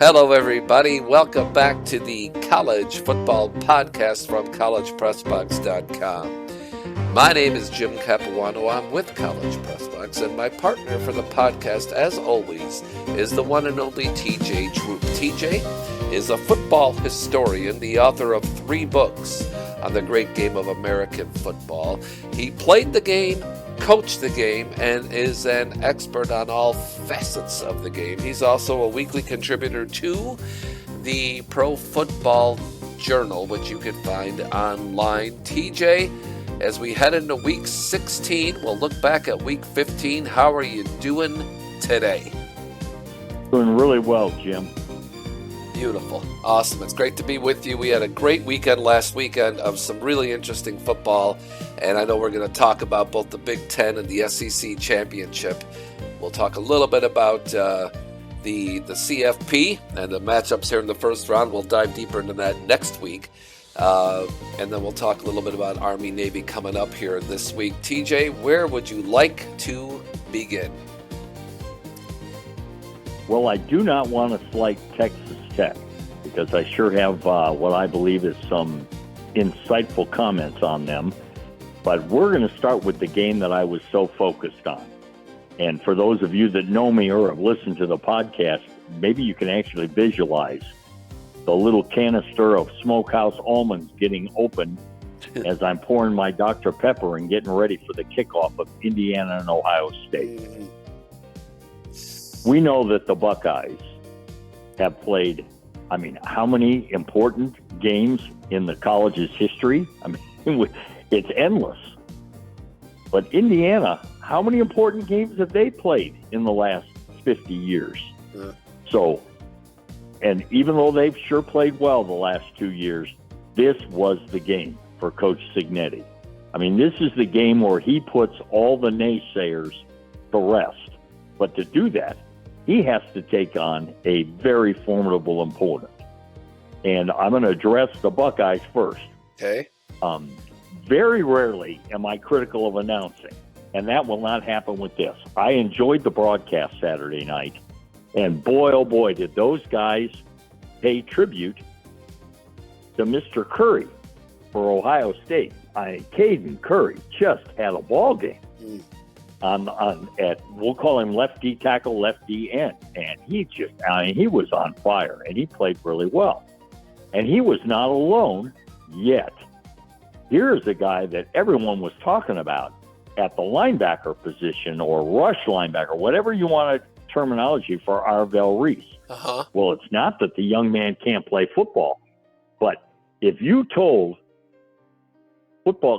Hello, everybody. Welcome back to the College Football Podcast from CollegePressbox.com. My name is Jim Capuano. I'm with CollegePressbox, and my partner for the podcast, as always, is the one and only TJ Troup. TJ is a football historian, the author of 3 books on the great game of American football. He played the game, coached the game, and is an expert on all facets of the game. He's also a weekly contributor to the Pro Football Journal, which you can find online. TJ, as we head into week 16, we'll look back at week 15. How are you doing today? Doing really well, Jim. Beautiful. Awesome. It's great to be with you. We had a great weekend last weekend of some really interesting football, and I know we're going to talk about both the Big Ten and the SEC championship. We'll talk a little bit about the CFP and the matchups here in the first round. We'll dive deeper into that next week. And then we'll talk a little bit about Army-Navy coming up here this week. TJ, where would you like to begin? Well, I do not want to slight Texas Tech because I sure have what I believe is some insightful comments on them. But we're going to start with the game that I was so focused on. And for those of you that know me or have listened to the podcast, maybe you can actually visualize the little canister of Smokehouse almonds getting open as I'm pouring my Dr. Pepper and getting ready for the kickoff of Indiana and Ohio State. We know that the Buckeyes have played, how many important games in the college's history? It's endless. But Indiana, how many important games have they played in the last 50 years? So, and even though they've sure played well the last 2 years, this was the game for Coach Cignetti. This is the game where he puts all the naysayers to rest. But to do that, he has to take on a very formidable opponent. And I'm going to address the Buckeyes first. Okay. Very rarely am I critical of announcing, and that will not happen with this. I enjoyed the broadcast Saturday night, and boy, oh boy, did those guys pay tribute to Mr. Curry for Ohio State. Caden Curry just had a ball game. We'll call him lefty tackle, lefty end, and he was on fire, and he played really well. And he was not alone yet. Here's a guy that everyone was talking about at the linebacker position or rush linebacker, whatever you want terminology for Arvell Reese. Well, it's not that the young man can't play football, but if you told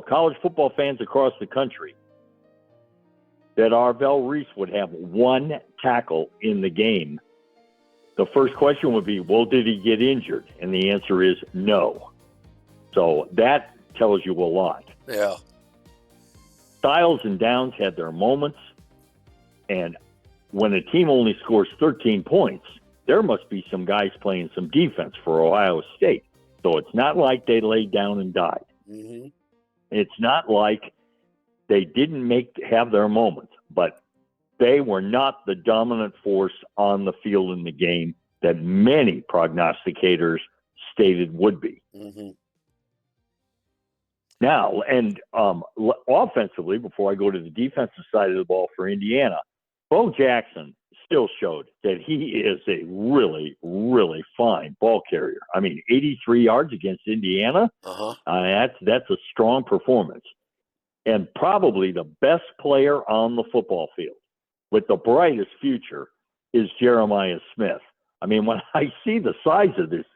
college football fans across the country that Arvell Reese would have 1 tackle in the game, the first question would be, well, did he get injured? And the answer is no. So that tells you a lot. Yeah. Styles and Downs had their moments, and when a team only scores 13 points, there must be some guys playing some defense for Ohio State. So it's not like they laid down and died. Mm-hmm. It's not like they didn't have their moments, but they were not the dominant force on the field in the game that many prognosticators stated would be. Mm-hmm. Now, and offensively, before I go to the defensive side of the ball for Indiana, Bo Jackson still showed that he is a really, really fine ball carrier. 83 yards against Indiana, that's a strong performance. And probably the best player on the football field with the brightest future is Jeremiah Smith. When I see the size of this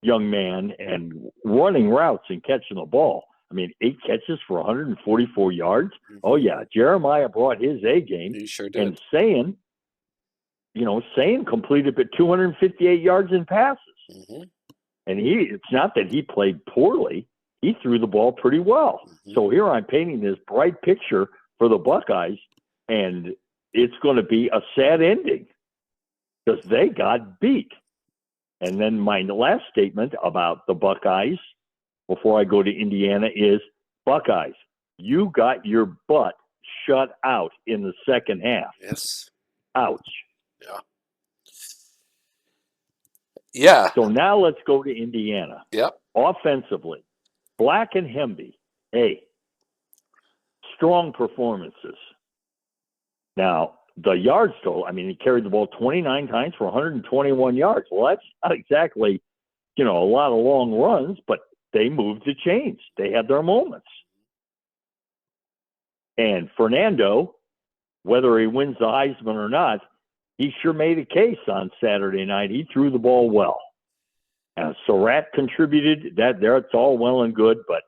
young man and running routes and catching the ball, 8 catches for 144 yards. Mm-hmm. Oh, yeah. Jeremiah brought his A game. He sure did. And Sayin completed 258 yards in passes. Mm-hmm. And it's not that he played poorly. He threw the ball pretty well. Mm-hmm. So here I'm painting this bright picture for the Buckeyes, and it's going to be a sad ending because they got beat. And then my last statement about the Buckeyes before I go to Indiana is, Buckeyes, you got your butt shut out in the second half. Yes. Ouch. Yeah. Yeah. So now let's go to Indiana. Yep. Offensively, Black and Hemby, hey, strong performances. Now, the yards total, I mean, he carried the ball 29 times for 121 yards. Well, that's not exactly, a lot of long runs, but they moved the chains. They had their moments. And Fernando, whether he wins the Heisman or not, he sure made a case on Saturday night. He threw the ball well. Surratt contributed. It's all well and good, but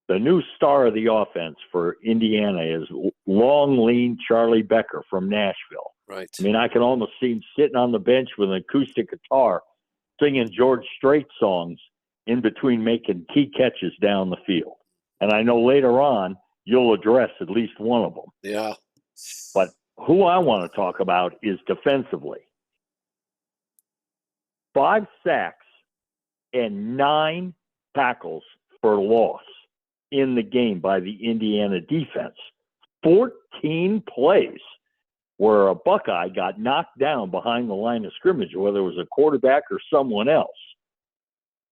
the new star of the offense for Indiana is long, lean Charlie Becker from Nashville. Right. I mean, I can almost see him sitting on the bench with an acoustic guitar singing George Strait songs in between making key catches down the field. And I know later on you'll address at least one of them. Yeah. But who I want to talk about is defensively. 5 sacks and 9 tackles for loss in the game by the Indiana defense. 14 plays where a Buckeye got knocked down behind the line of scrimmage, whether it was a quarterback or someone else.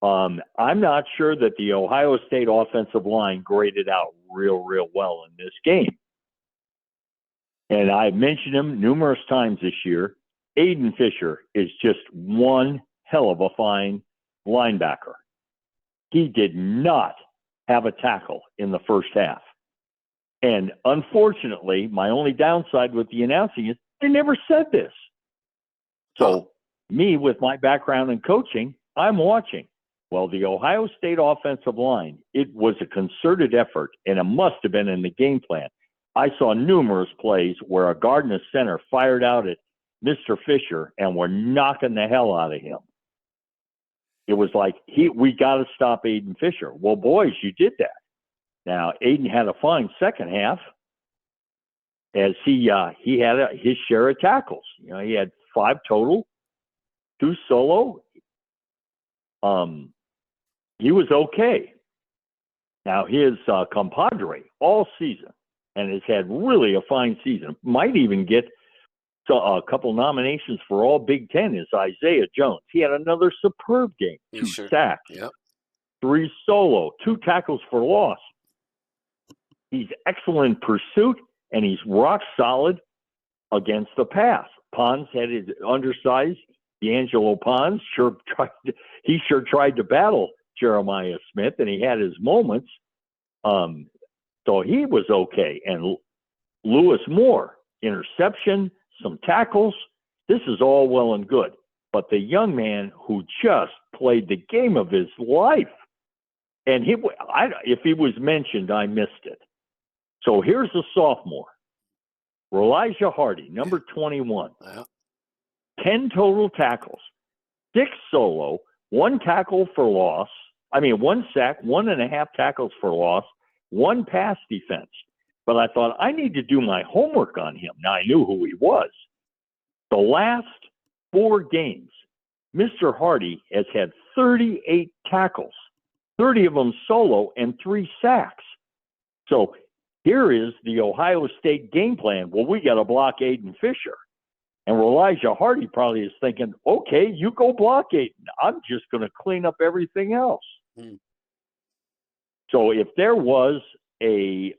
I'm not sure that the Ohio State offensive line graded out real well in this game. And I've mentioned him numerous times this year. Aiden Fisher is just one hell of a fine linebacker. He did not have a tackle in the first half. And unfortunately, my only downside with the announcing is they never said this. So me, with my background in coaching, I'm watching. Well, the Ohio State offensive line, it was a concerted effort, and it must have been in the game plan. I saw numerous plays where a guard and a center fired out at Mr. Fisher and were knocking the hell out of him. It was like, we got to stop Aiden Fisher. Well, boys, you did that. Now, Aiden had a fine second half as he had his share of tackles. He had 5 total, 2 solo. He was okay. Now, his compadre all season, and has had really a fine season, might even get a couple nominations for all Big Ten, is Isaiah Jones. He had another superb game. 2 sacks, Yep. 3 solo, 2 tackles for loss. He's excellent in pursuit, and he's rock solid against the pass. Pons had his undersized D'Angelo Pons. He sure tried to battle Jeremiah Smith, and he had his moments. So he was okay. And Lewis Moore, interception, some tackles. This is all well and good. But the young man who just played the game of his life, and if he was mentioned, I missed it. So here's the sophomore, Elijah Hardy, number 21. Yeah. 10 total tackles, 6 solo, 1 tackle for loss. 1 sack, 1.5 tackles for loss, 1 pass defense. But I thought, I need to do my homework on him. Now, I knew who he was. The last 4 games, Mr. Hardy has had 38 tackles, 30 of them solo, and 3 sacks. So here is the Ohio State game plan. Well, we got to block Aiden Fisher. And Elijah Hardy probably is thinking, okay, you go block Aiden. I'm just going to clean up everything else. So if there was a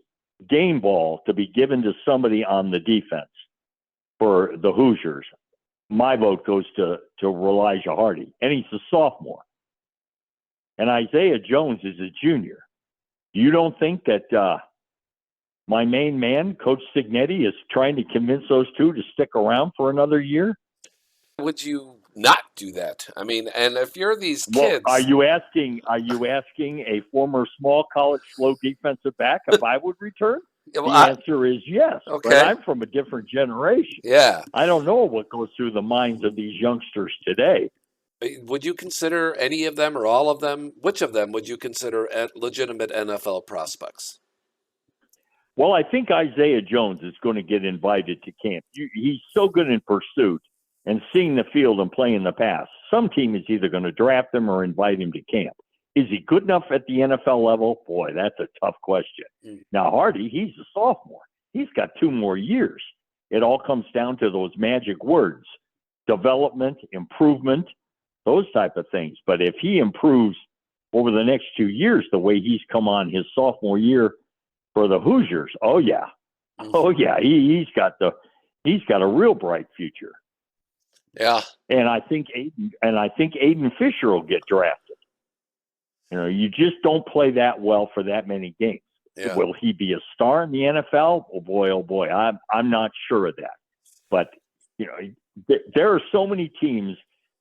game ball to be given to somebody on the defense for the Hoosiers, my vote goes to Elijah Hardy. And he's a sophomore. And Isaiah Jones is a junior. You don't think that my main man, Coach Signetti, is trying to convince those two to stick around for another year? Would you not do that? And if you're these kids, are you asking a former small college slow defensive back if I would return? The answer is yes. Okay. But I'm from a different generation. Yeah. I don't know what goes through the minds of these youngsters today. Would you consider any of them or all of them? Which of them would you consider legitimate NFL prospects? Well, I think Isaiah Jones is going to get invited to camp. He's so good in pursuit and seeing the field and playing the pass. Some team is either going to draft him or invite him to camp. Is he good enough at the NFL level? Boy, that's a tough question. Now, Hardy, he's a sophomore. He's got 2 more years. It all comes down to those magic words: development, improvement. those type of things. But if he improves over the next 2 years the way he's come on his sophomore year for the Hoosiers, he's got a real bright future. Yeah. And I think Aiden Fisher will get drafted. You just don't play that well for that many games. Yeah. Will he be a star in the NFL? Oh boy, I'm not sure of that. But there are so many teams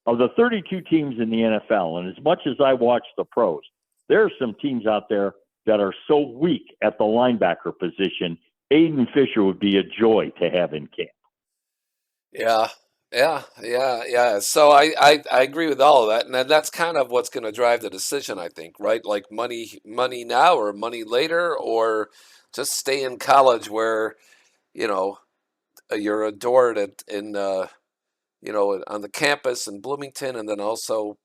of the 32 teams in the NFL, and as much as I watch the pros, there are some teams out there that are so weak at the linebacker position. Aiden Fisher would be a joy to have in camp. Yeah. So I agree with all of that, and that's kind of what's going to drive the decision, I think, right? Like money now or money later, or just stay in college where you're adored on the campus in Bloomington, and then also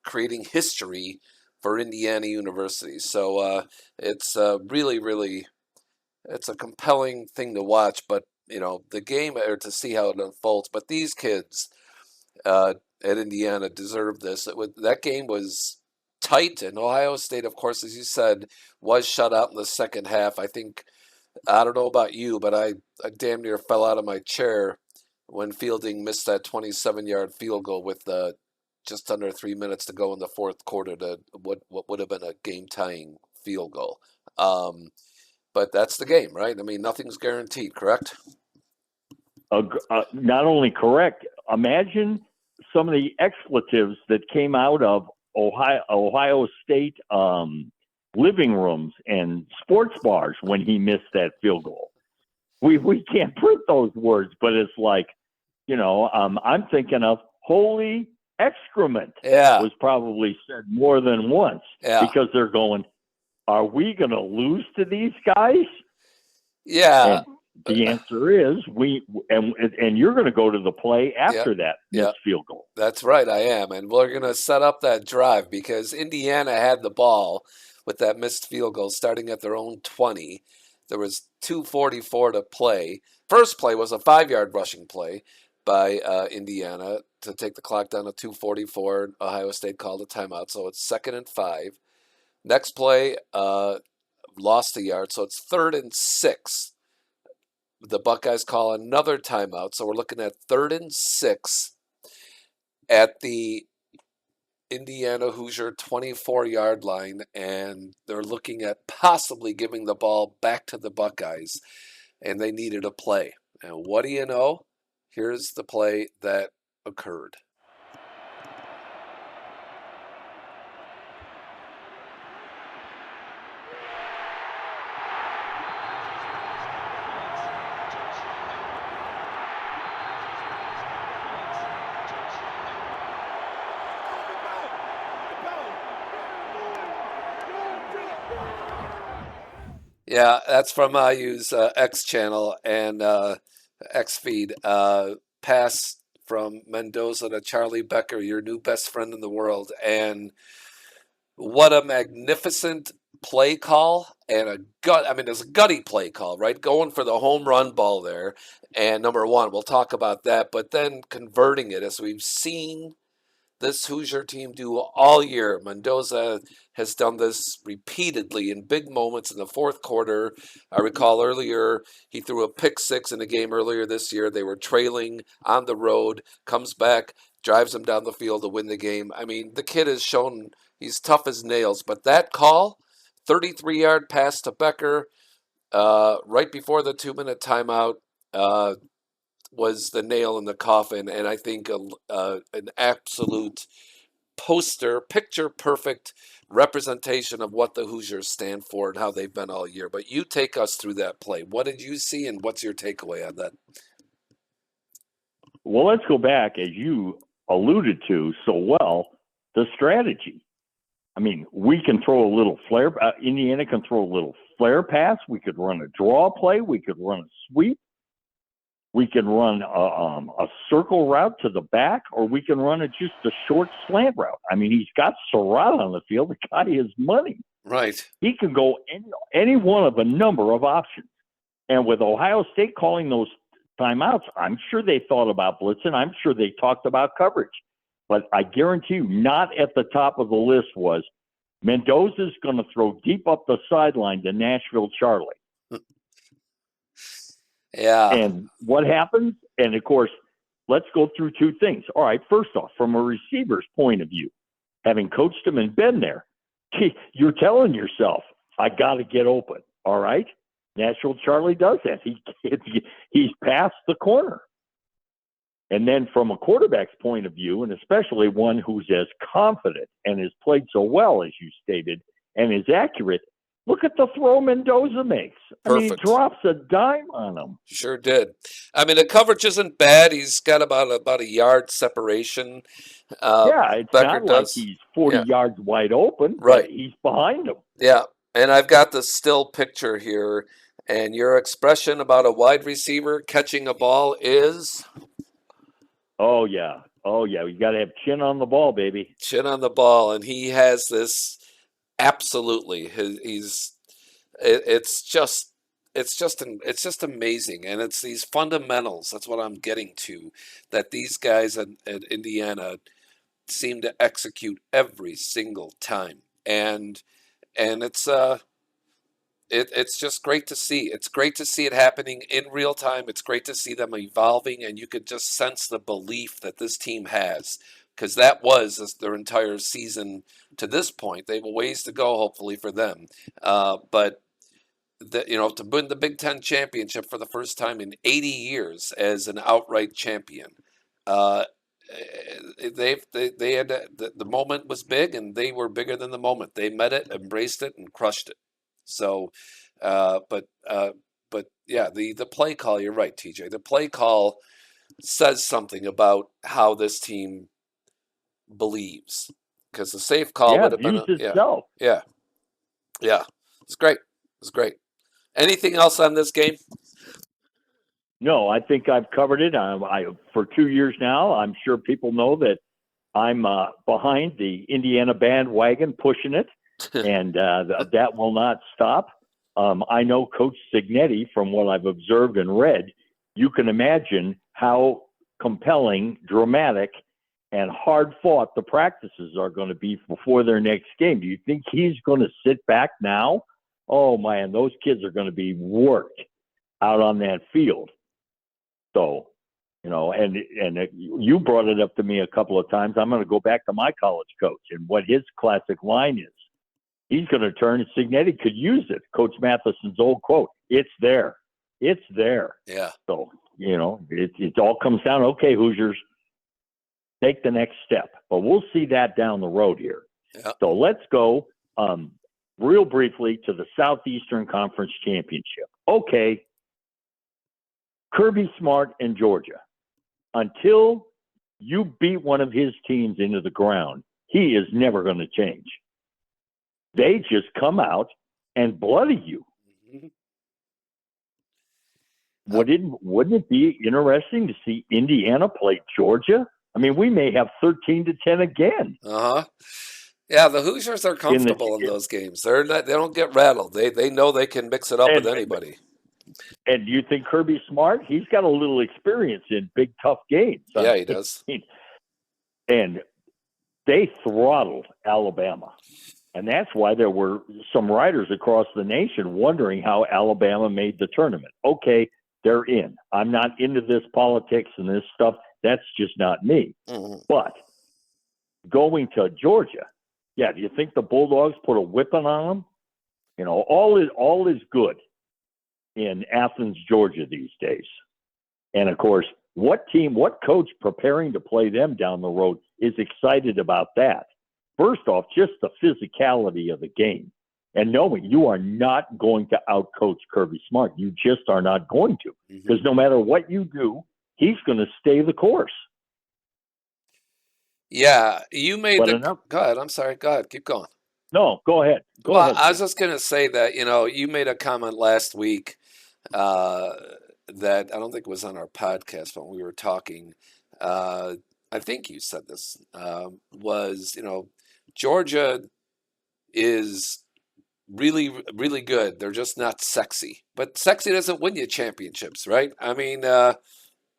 creating history for Indiana University. So it's really, really, it's a compelling thing to watch, but the game, or to see how it unfolds. But these kids at Indiana deserve this. That game was tight, and Ohio State, of course, as you said, was shut out in the second half. I don't know about you, but I damn near fell out of my chair when Fielding missed that 27-yard field goal with just under 3 minutes to go in the fourth quarter to what would have been a game-tying field goal. But that's the game, right? I mean, nothing's guaranteed, correct? Not only correct, imagine some of the expletives that came out of Ohio State living rooms and sports bars when he missed that field goal. We can't print those words, but it's like, I'm thinking of holy excrement. Yeah. Was probably said more than once. Yeah. Because they're going, are we going to lose to these guys? Yeah. And the answer is and you're going to go to the play after that missed field goal. That's right, I am. And we're going to set up that drive because Indiana had the ball with that missed field goal starting at their own 20. There was 2:44 to play. First play was a 5-yard rushing play by Indiana to take the clock down to 2:44. Ohio State called a timeout, so it's 2nd and 5. Next play, lost a yard, so it's 3rd and 6. The Buckeyes call another timeout, so we're looking at 3rd and 6 at the Indiana Hoosier 24-yard line, and they're looking at possibly giving the ball back to the Buckeyes, and they needed a play. And what do you know? Here's the play that occurred. Yeah, that's from IU's X channel and X feed. Pass from Mendoza to Charlie Becker, your new best friend in the world. And what a magnificent play call and it's a gutty play call, right? Going for the home run ball there. And number one, we'll talk about that, but then converting it as we've seen this Hoosier team do all year. Mendoza has done this repeatedly in big moments in the fourth quarter. I recall earlier he threw a pick six in a game earlier this year. They were trailing on the road, comes back, drives them down the field to win the game. I mean, the kid has shown he's tough as nails. But that call, 33-yard pass to Becker right before the 2-minute timeout, was the nail in the coffin, and I think an absolute picture-perfect representation of what the Hoosiers stand for and how they've been all year. But you take us through that play. What did you see, and what's your takeaway on that? Well, let's go back, as you alluded to so well, the strategy. I mean, we can throw a little flare. Indiana can throw a little flare pass. We could run a draw play. We could run a sweep. We can run a circle route to the back, or we can run just a short slant route. I mean, he's got Surratt on the field. The guy has money. Right. He can go any one of a number of options. And with Ohio State calling those timeouts, I'm sure they thought about blitzing. I'm sure they talked about coverage. but I guarantee you, not at the top of the list was Mendoza's going to throw deep up the sideline to Nashville Charlie. Yeah. And what happens? And of course, let's go through two things. All right, first off, from a receiver's point of view, having coached him and been there, you're telling yourself, I got to get open. All right? Nashville Charlie does that. He's past the corner. And then from a quarterback's point of view, and especially one who's as confident and has played so well, as you stated, and is accurate, look at the throw Mendoza makes. I mean, he Perfect. drops a dime on him. Sure did. I mean, the coverage isn't bad. He's got about a yard separation. Yeah, it's Becker not like does. he's 40 Yeah. yards wide open, Right. but he's behind him. Yeah. And I've got the still picture here. And your expression about a wide receiver catching a ball is Oh, yeah. Oh, yeah. You got to have chin on the ball, baby. chin on the ball. And he has this absolutely. It's just amazing. And it's these fundamentals. That's what I'm getting to, that these guys at Indiana seem to execute every single time. And it's just great to see. It's great to see it happening in real time. It's great to see them evolving, and you could just sense the belief that this team has, because that was their entire season to this point. They have a ways to go, hopefully, for them. But to win the Big Ten championship for the first time in 80 years as an outright champion, uh, they had the moment was big, and they were bigger than the moment. They met it, embraced it, and crushed it. So, but yeah, the play call. You're right, TJ. The play call says something about how this team believes, because the safe call Yeah, would have been views itself. yeah. It's great. It's great. Anything else on this game? No, I think I've covered it. For 2 years now, I'm sure people know that I'm behind the Indiana bandwagon, pushing it, and that will not stop. I know Coach Signetti, from what I've observed and read, you can imagine how compelling, dramatic, and hard-fought the practices are going to be before their next game. Do you think he's going to sit back now? Oh, man, those kids are going to be worked out on that field. So, and you brought it up to me a couple of times. I'm going to go back to my college coach and what his classic line is. He's going to turn, and Signetti could use it. Coach Matheson's old quote, it's there. It's there. Yeah. So, it all comes down, okay, Hoosiers, take the next step. But we'll see that down the road here. Yeah. So let's go real briefly to the Southeastern Conference Championship. Okay, Kirby Smart and Georgia. Until you beat one of his teams into the ground, he is never going to change. They just come out and bloody you. Mm-hmm. Wouldn't it be interesting to see Indiana play Georgia? I mean, we may have 13-10 again. Yeah, the Hoosiers are comfortable in those games. They don't get rattled. They know they can mix it up with anybody. And do you think Kirby Smart? He's got a little experience in big, tough games. Yeah, he does. And they throttled Alabama. And that's why there were some writers across the nation wondering how Alabama made the tournament. Okay, they're in. I'm not into this politics and this stuff. That's just not me. Mm-hmm. But going to Georgia, yeah, do you think the Bulldogs put a whipping on them? All is good in Athens, Georgia these days. And of course, what coach preparing to play them down the road is excited about that? First off, just the physicality of the game and knowing you are not going to outcoach Kirby Smart. You just are not going to, because no matter what you do, he's going to stay the course. Yeah, you made Go ahead. I'm sorry. Go ahead. Keep going. No, go ahead. Go ahead. I was just going to say that, you made a comment last week that I don't think was on our podcast when we were talking. I think you said this was, Georgia is really, really good. They're just not sexy. But sexy doesn't win you championships, right? I mean,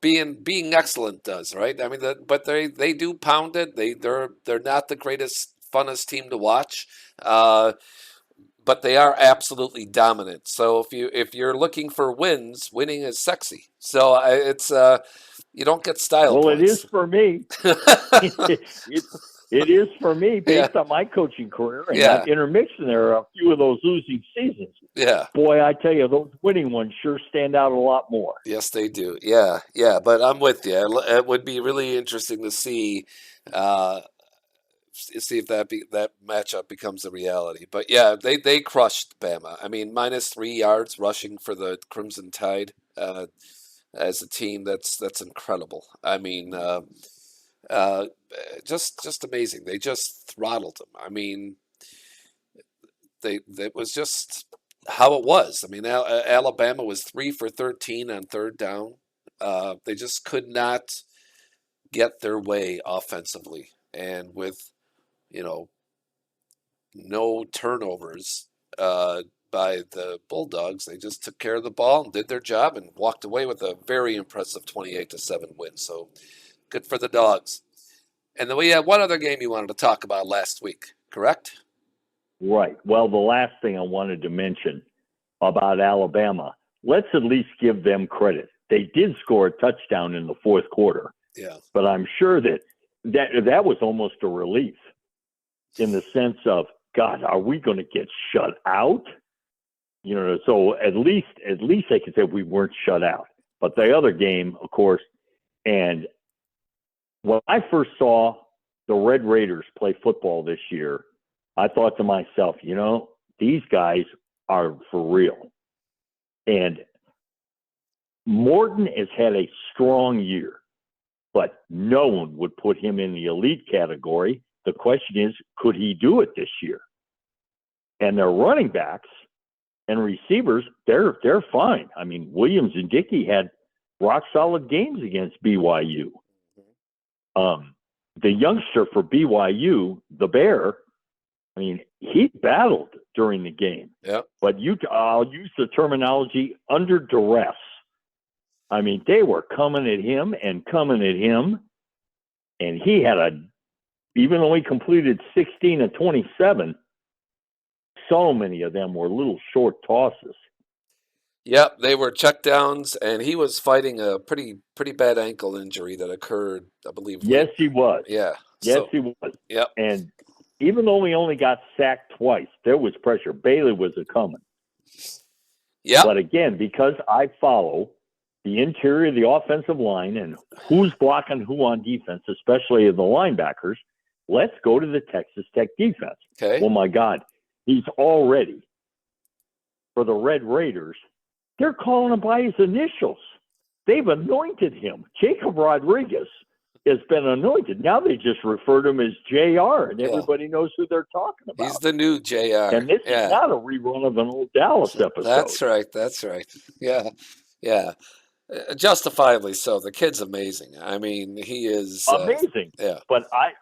being excellent does, right? I mean, but they do pound it. They're not the greatest, funnest team to watch, but they are absolutely dominant. So if you're looking for wins, winning is sexy. So it's you don't get style Well, it is points. for me. it, it is for me Yeah, based on my coaching career, and yeah, not intermixing there a few of those losing seasons. yeah. Boy, I tell you, those winning ones sure stand out a lot more. Yes, they do. Yeah, yeah. But I'm with you. It would be really interesting to uh, see if that matchup becomes a reality. But yeah, they crushed Bama. I mean, -3 yards rushing for the Crimson Tide as a team. That's incredible. I mean, uh, just amazing. They just throttled them. I mean, that was just how it was. I mean, Alabama was 3 for 13 on third down. They just could not get their way offensively, and with you know no turnovers by the Bulldogs, they just took care of the ball and did their job and walked away with a very impressive 28-7 win. So good for the Dogs. And then we had one other game you wanted to talk about last week, correct? Right. Well, the last thing I wanted to mention about Alabama, let's at least give them credit. They did score a touchdown in the fourth quarter, Yeah. but I'm sure that was almost a relief in the sense of, God, are we going to get shut out? You know, so at least they could say we weren't shut out. But the other game, of course, and when I first saw the Red Raiders play football this year, I thought to myself, these guys are for real. And Morton has had a strong year, but no one would put him in the elite category. The question is, could he do it this year? And their running backs and receivers, they're fine. I mean, Williams and Dickey had rock solid games against BYU. The youngster for BYU, the Bear, I mean, he battled during the game. Yeah. But I'll use the terminology under duress. I mean, they were coming at him, and he had even though he completed 16 of 27, so many of them were little short tosses. Yep, they were checkdowns, and he was fighting a pretty bad ankle injury that occurred, I believe. Yes, he was. Yeah. Yes, he was. Yep. And even though he only got sacked twice, there was pressure. Bailey was a coming. Yep. But again, because I follow the interior of the offensive line and who's blocking who on defense, especially the linebackers, let's go to the Texas Tech defense. Okay. Well, my God, he's already, for the Red Raiders, they're calling him by his initials. They've anointed him. Jacob Rodriguez has been anointed. Now they just refer to him as JR, and everybody knows who they're talking about. He's the new JR. And this is not a rerun of an old Dallas episode. That's right. Yeah. Yeah. Justifiably so. The kid's amazing. I mean, he is amazing. Yeah. But I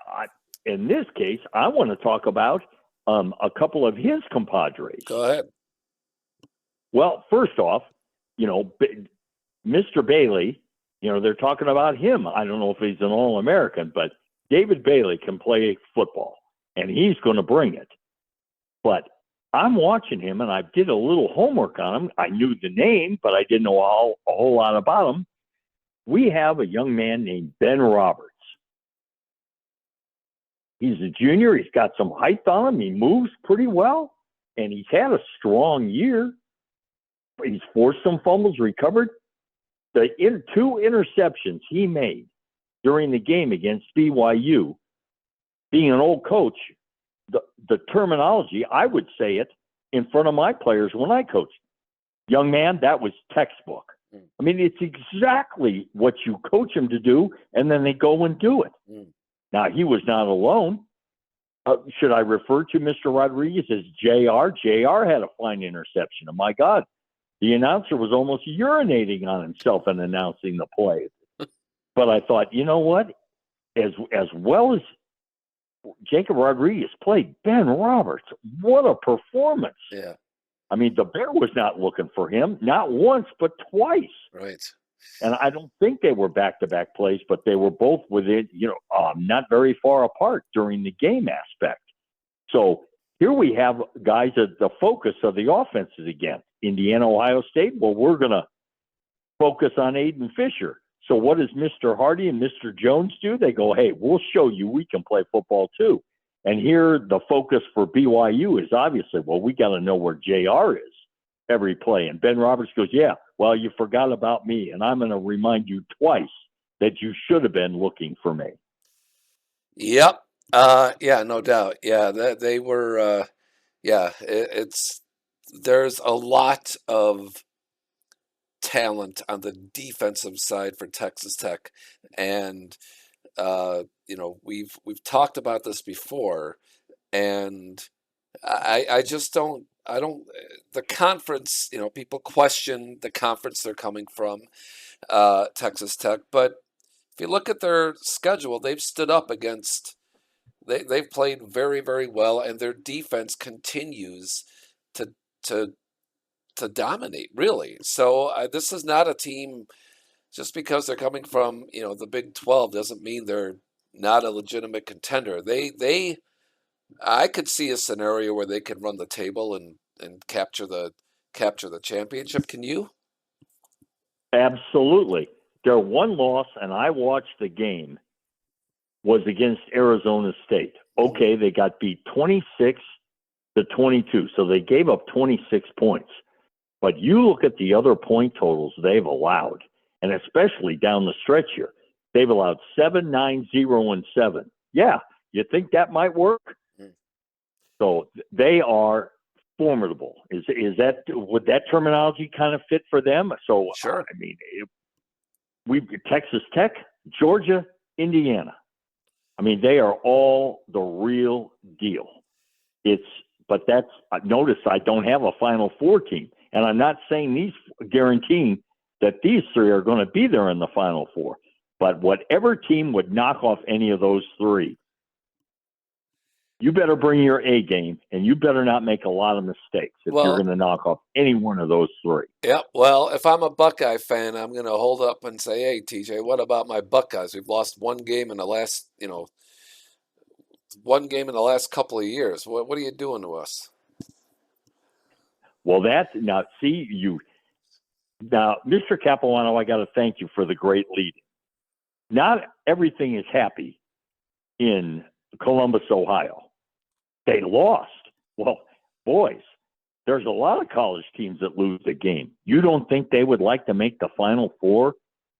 in this case, I want to talk about a couple of his compadres. Go ahead. Well, first off, Mr. Bailey, they're talking about him. I don't know if he's an All-American, but David Bailey can play football, and he's going to bring it. But I'm watching him, and I did a little homework on him. I knew the name, but I didn't know a whole lot about him. We have a young man named Ben Roberts. He's a junior. He's got some height on him. He moves pretty well, and he's had a strong year. He's forced some fumbles, recovered. The two interceptions he made during the game against BYU, being an old coach, the terminology, I would say it in front of my players when I coached. Young man, that was textbook. I mean, it's exactly what you coach them to do, and then they go and do it. Now, he was not alone. Should I refer to Mr. Rodriguez as JR? JR had a fine interception. Oh, my God. The announcer was almost urinating on himself in announcing the play. But I thought, you know what? As well as Jacob Rodriguez played, Ben Roberts, what a performance. Yeah. I mean, the Bear was not looking for him, not once, but twice. Right. And I don't think they were back-to-back plays, but they were both within, not very far apart during the game aspect. So here we have guys at the focus of the offenses again. Indiana, Ohio State, well, we're going to focus on Aiden Fisher. So what does Mr. Hardy and Mr. Jones do? They go, hey, we'll show you we can play football too. And here the focus for BYU is obviously, well, we got to know where JR is every play. And Ben Roberts goes, yeah, well, you forgot about me, and I'm going to remind you twice that you should have been looking for me. Yep. Yeah, no doubt. Yeah, they were. There's a lot of talent on the defensive side for Texas Tech, and we've talked about this before, and I just don't. I don't. The conference, people question the conference they're coming from, Texas Tech, but if you look at their schedule, they've stood up against. They've played very, very well, and their defense continues to to to dominate, really. So this is not a team. Just because they're coming from the Big 12 doesn't mean they're not a legitimate contender. I could see a scenario where they could run the table and capture the championship. Can you? Absolutely. Their one loss, and I watched the game, was against Arizona State. Okay, they got beat 26-22, so they gave up 26 points. But you look at the other point totals they've allowed, and especially down the stretch here, they've allowed 7, 9, 0, and 7. Yeah, you think that might work? So they are formidable. Would that terminology kind of fit for them? So sure. Texas Tech, Georgia, Indiana. They are all the real deal. But notice I don't have a Final Four team, and I'm not saying guaranteeing that these three are going to be there in the Final Four. But whatever team would knock off any of those three, you better bring your A game, and you better not make a lot of mistakes if you're going to knock off any one of those three. Yeah, well, if I'm a Buckeye fan, I'm going to hold up and say, hey, TJ, what about my Buckeyes? We've lost one game in the last couple of years. What are you doing to us? Well, now, Mr. Capuano, I got to thank you for the great lead. Not everything is happy in Columbus, Ohio. They lost. Well, boys, there's a lot of college teams that lose the game. You don't think they would like to make the Final Four?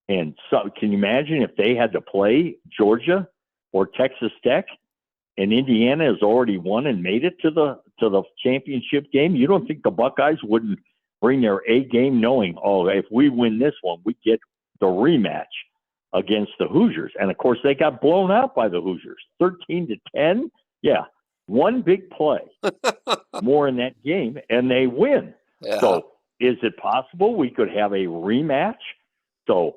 And so, can you imagine if they had to play Georgia or Texas Tech, and Indiana has already won and made it to the championship game? You don't think the Buckeyes wouldn't bring their A game, knowing, if we win this one, we get the rematch against the Hoosiers? And of course, they got blown out by the Hoosiers, 13-10. Yeah, one big play more in that game, and they win. Yeah. So, is it possible we could have a rematch? So,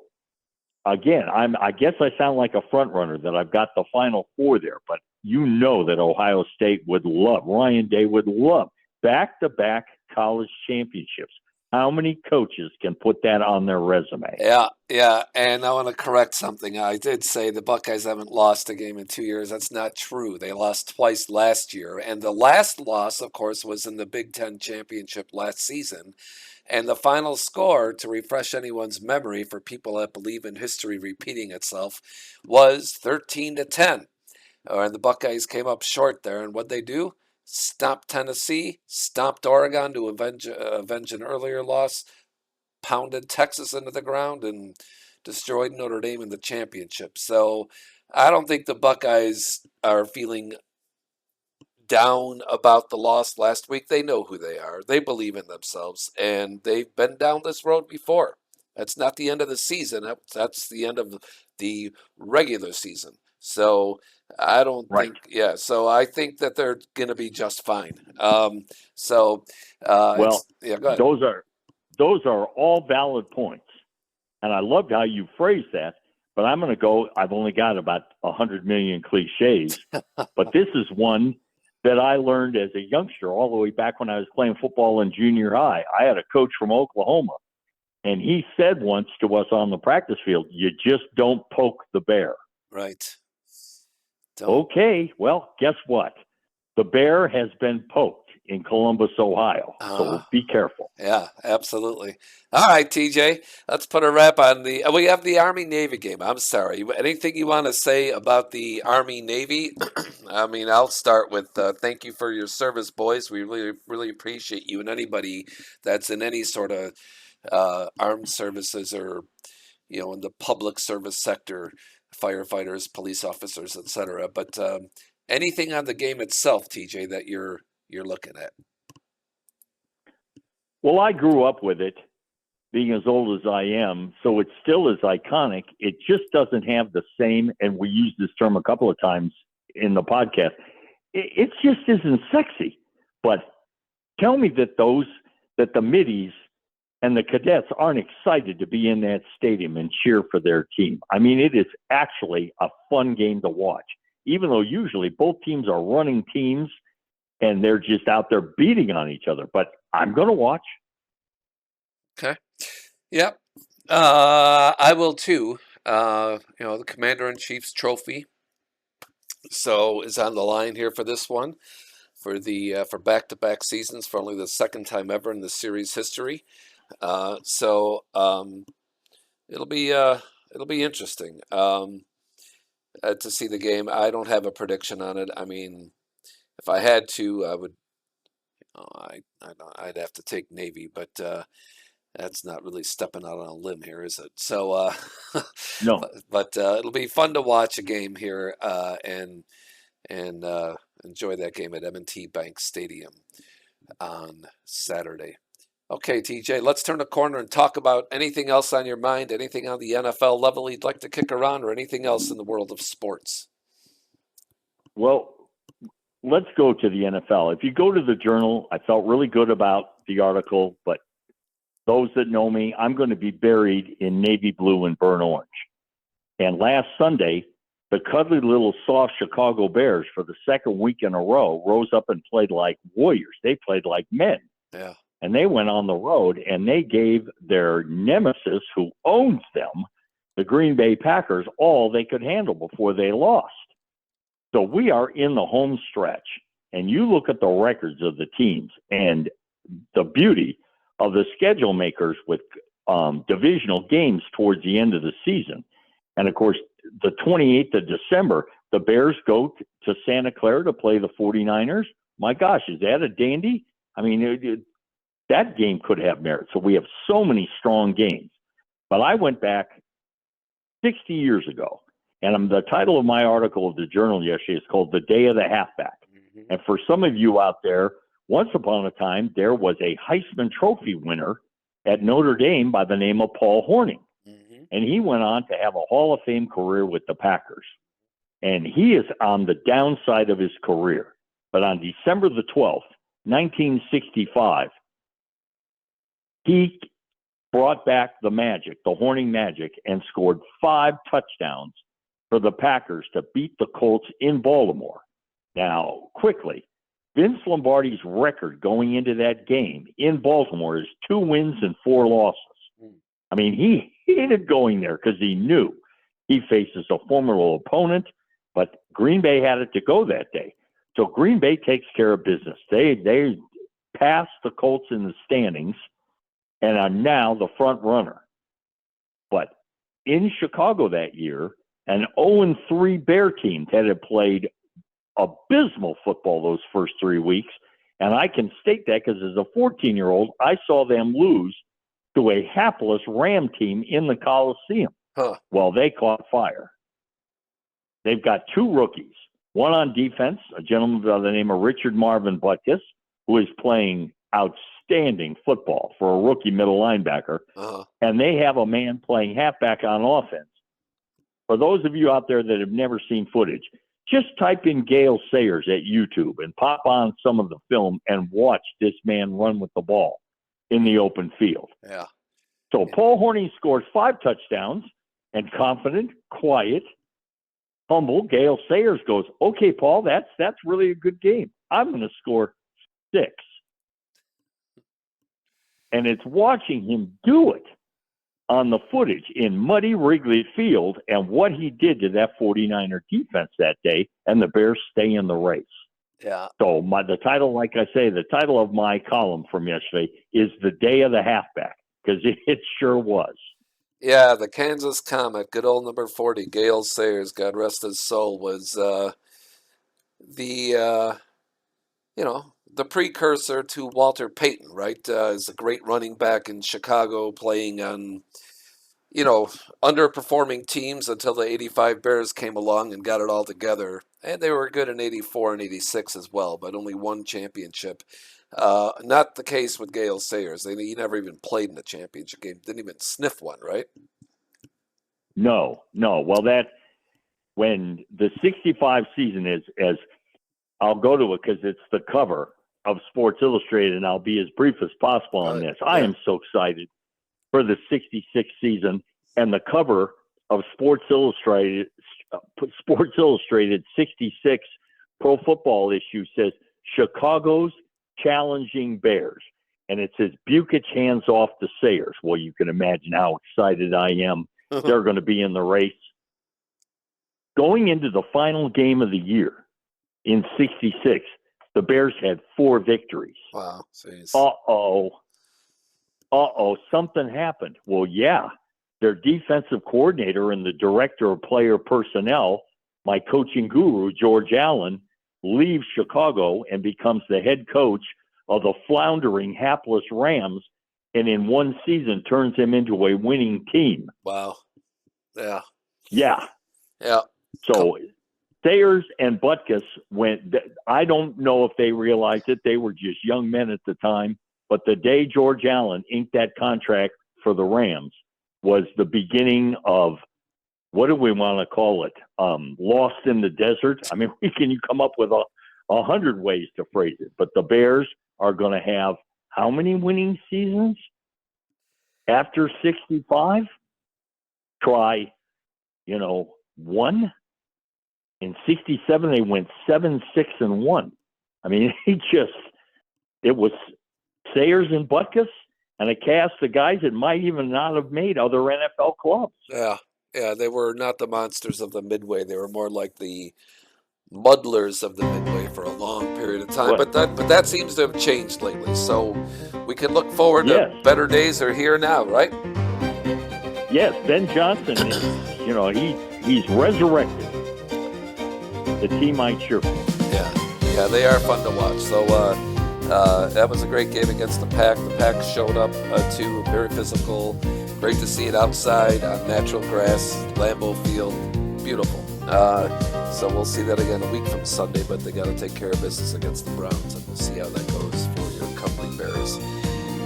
again, I guess I sound like a front runner that I've got the Final Four there, but that Ohio State would love, Ryan Day would love back-to-back college championships. How many coaches can put that on their resume? Yeah, and I want to correct something. I did say the Buckeyes haven't lost a game in 2 years. That's not true. They lost twice last year, and the last loss, of course, was in the Big Ten championship last season. And the final score, to refresh anyone's memory for people that believe in history repeating itself, was 13-10. And the Buckeyes came up short there. And what'd they do? Stomped Tennessee, stomped Oregon to avenge an earlier loss, pounded Texas into the ground, and destroyed Notre Dame in the championship. So I don't think the Buckeyes are feeling down about the loss last week. They know who they are. They believe in themselves, and they've been down this road before. That's not the end of the season. That's the end of the regular season. So I don't think, so I think that they're going to be just fine. Go ahead. Those are all valid points. And I loved how you phrased that, but I'm going to go, I've only got about 100 million cliches, but this is one that I learned as a youngster all the way back when I was playing football in junior high. I had a coach from Oklahoma And he said once to us on the practice field, you just don't poke the bear. Right. Don't. Okay, well, guess what? The bear has been poked in Columbus, Ohio. So be careful. Yeah, absolutely. All right, TJ, let's put a wrap on we have the Army-Navy game. I'm sorry. Anything you want to say about the Army-Navy? I mean, I'll start with thank you for your service, boys. We really, really appreciate you and anybody that's in any sort of armed services or, in the public service sector, firefighters, police officers, etc. But anything on the game itself, TJ, that you're looking at? Well, I grew up with it, being as old as I am, so it still is iconic. It just doesn't have the same, and we used this term a couple of times in the podcast, it just isn't sexy. But tell me that the middies and the cadets aren't excited to be in that stadium and cheer for their team. I mean, it is actually a fun game to watch, even though usually both teams are running teams and they're just out there beating on each other. But I'm going to watch. Okay. Yep. I will too. The Commander-in-Chief's trophy is on the line here for this one, for back-to-back seasons, for only the second time ever in the series history. It'll be interesting to see the game. I don't have a prediction on it. I mean, if I had to, I would. I'd have to take Navy, but that's not really stepping out on a limb here, is it? So, No. But it'll be fun to watch a game here and enjoy that game at M&T Bank Stadium on Saturday. Okay, TJ, let's turn the corner and talk about anything else on your mind, anything on the NFL level you'd like to kick around, or anything else in the world of sports. Well, let's go to the NFL. If you go to the Journal, I felt really good about the article, but those that know me, I'm going to be buried in navy blue and burnt orange. And last Sunday, the cuddly little soft Chicago Bears, for the second week in a row, rose up and played like warriors. They played like men. Yeah. And they went on the road and they gave their nemesis, who owns them, the Green Bay Packers, all they could handle before they lost. So we are in the home stretch. And you look at the records of the teams and the beauty of the schedule makers with divisional games towards the end of the season. And of course, the 28th of December, the Bears go to Santa Clara to play the 49ers. My gosh, is that a dandy? I mean, that game could have merit. So we have so many strong games. But I went back 60 years ago, and the title of my article of the Journal yesterday is called The Day of the Halfback. Mm-hmm. And for some of you out there, once upon a time, there was a Heisman Trophy winner at Notre Dame by the name of Paul Hornung. Mm-hmm. And he went on to have a Hall of Fame career with the Packers. And he is on the downside of his career. But on December the 12th, 1965, he brought back the magic, the Hornung magic, and scored 5 touchdowns for the Packers to beat the Colts in Baltimore. Now, quickly, Vince Lombardi's record going into that game in Baltimore is 2 wins and 4 losses. I mean, he hated going there because he knew he faces a formidable opponent, but Green Bay had it to go that day. So Green Bay takes care of business. They passed the Colts in the standings and are now the front runner. But in Chicago that year, an 0-3 Bear team that had played abysmal football those first 3 weeks, and I can state that because as a 14-year-old, I saw them lose to a hapless Ram team in the Coliseum. Well, they caught fire. They've got 2 rookies, one on defense, a gentleman by the name of Richard Marvin Butkus, who is playing outstanding football for a rookie middle linebacker, and they have a man playing halfback on offense. For those of you out there that have never seen footage, just type in Gale Sayers at YouTube and pop on some of the film and watch this man run with the ball in the open field. Yeah. So Paul Hornung scores 5 touchdowns, and confident, quiet, humble Gale Sayers goes, okay, Paul, that's really a good game. I'm going to score 6. And it's watching him do it on the footage in muddy Wrigley Field and what he did to that 49er defense that day, and the Bears stay in the race. Yeah. So the title, like I say, the title of my column from yesterday is The Day of the Halfback, because it sure was. Yeah, the Kansas Comet, good old number 40, Gale Sayers, God rest his soul, was the the precursor to Walter Payton, right? Is a great running back in Chicago, playing on underperforming teams until the '85 Bears came along and got it all together. And they were good in '84 and '86 as well, but only one championship. Not the case with Gale Sayers. He never even played in a championship game. Didn't even sniff one, right? No. Well, when the 65 season is, as I'll go to it because it's the cover of Sports Illustrated, and I'll be as brief as possible on this. I am so excited for the 66 season, and the cover of Sports Illustrated 66 Pro Football issue says Chicago's challenging Bears, and it says Bukich hands off to Sayers. Well, you can imagine how excited I am. They're going to be in the race. Going into the final game of the year in 66, the Bears had 4 victories. Wow. Jeez. Something happened. Well, yeah, their defensive coordinator and the director of player personnel, my coaching guru, George Allen, leaves Chicago and becomes the head coach of the floundering, hapless Rams, and in one season turns them into a winning team. Wow. Yeah. Yeah. Yeah. So Sayers and Butkus went, I don't know if they realized it. They were just young men at the time. But the day George Allen inked that contract for the Rams was the beginning of, what do we want to call it? Lost in the desert. I mean, you come up with 100 ways to phrase it. But the Bears are going to have how many winning seasons after 65? Try, one. In 67, they went 7-6-1. I mean, it was Sayers and Butkus and a cast of guys that might even not have made other NFL clubs. Yeah. Yeah, they were not the monsters of the Midway. They were more like the muddlers of the Midway for a long period of time. But that seems to have changed lately. So we can look forward to better days are here now, right? Yes, Ben Johnson is, he's resurrected the team I cheer for. Yeah, they are fun to watch. So that was a great game against the Pack. The Pack showed up too, very physical. Great to see it outside on natural grass, Lambeau Field, beautiful. So we'll see that again a week from Sunday, but they got to take care of business against the Browns, and we'll see how that goes for your Cumberland Bears.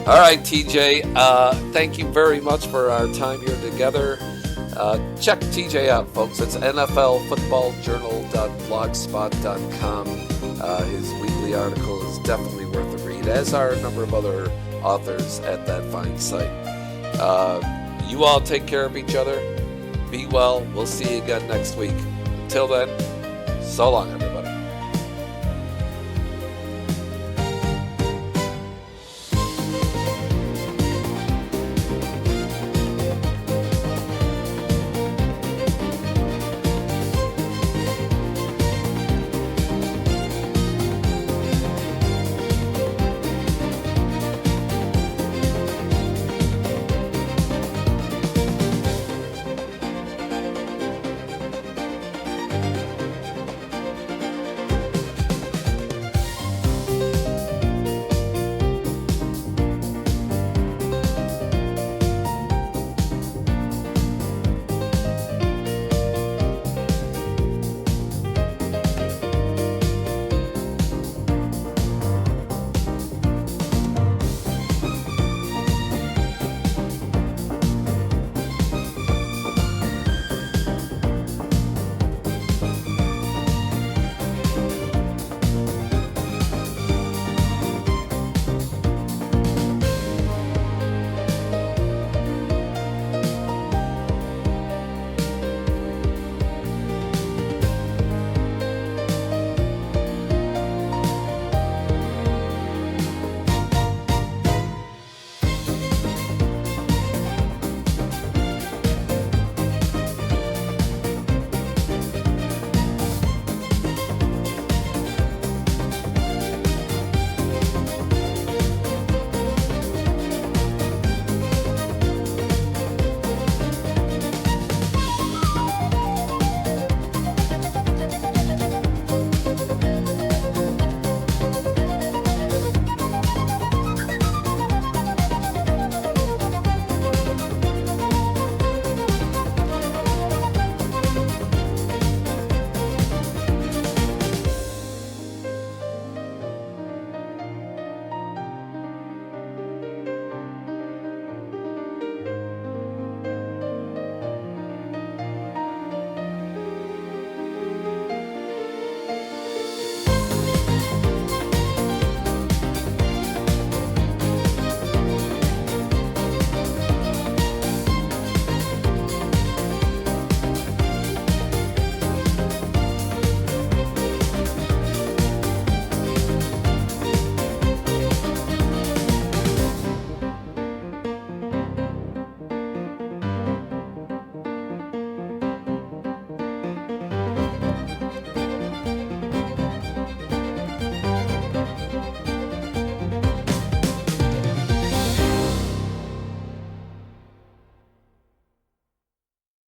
All right, TJ, thank you very much for our time here together. Check TJ out, folks. It's nflfootballjournal.blogspot.com. His weekly article is definitely worth a read, as are a number of other authors at that fine site. You all take care of each other. Be well. We'll see you again next week. Until then, so long,